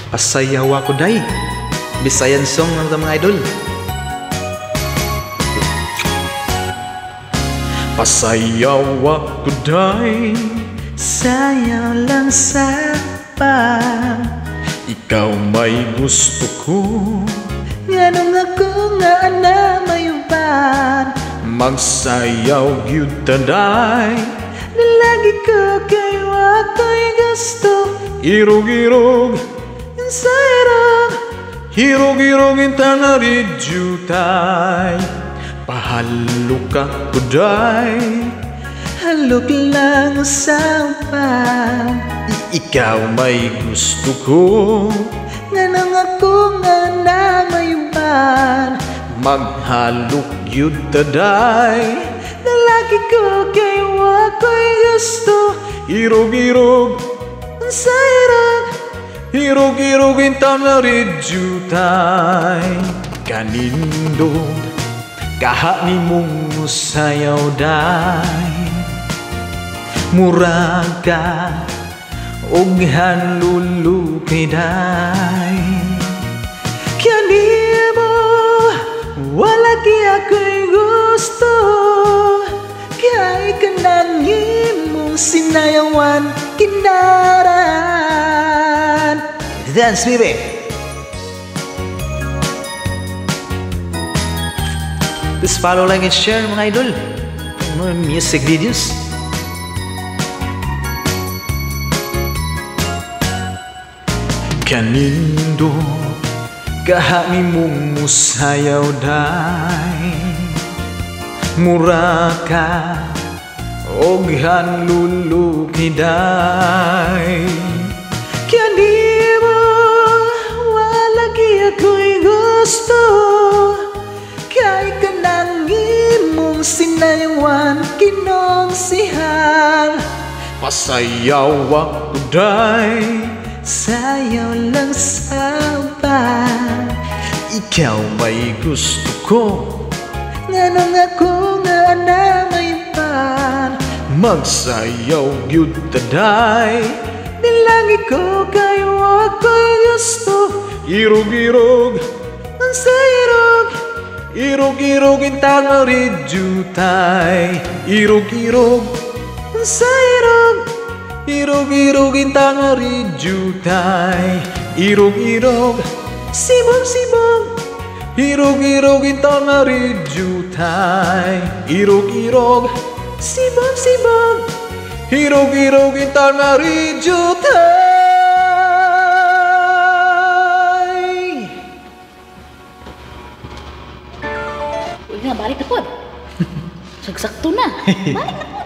Pasayaw ako day. Bisayan song mga idol. Pasayaw ako day. Sayaw lang sa pa. Ikaw may gusto ko. Nganong ako nga na mayuban. Magsayaw gyud taday. Nalagi ko kayo ako'y gusto. Irog-irog sa irog. Hirog-irog intang naridjutay. Pahalok ka kuday. Halok lang usapan. Ikaw may gusto ko. Nganong ako nga na mayuban. Maghalok yun taday. Nalagi ko kayo ako'y gusto. Irog-irog sa irog. Hirog-hirog intang naridjutay. Kanindog kaha ni mong sayaw day. Murag ka og hanlulukay day. Kanimo wala kaya ako'y gusto. Kaya kanang imong sinayawan kinaran. Dance baby. Please follow, like, and share mga idol. More music videos. Kanindo kahani mong musayaw day. Mura ka og hanluluki day. Kanimo wala kaya ako'y gusto. Kay kanang imong sinayawan kinongsihan. Pasayaw ako day. Sayaw lang sa ba. Ikaw may gusto ko. Nganong ako nga na mayuban. Magsayaw gyud taday. Nilangi ko kayo ako'y gusto. Irog-irog sa irog. Irog-irog intang naridjutay. Irog-irog sa irog. Irog-irog intang naridjutay. Irog-irog sibong-sibong. Irog-irog intang naridjutay. Irog-irog sibong-sibong. Irog-irog intang naridjutay. Uy nga, balik na po. Sagsakto na. Balik na po.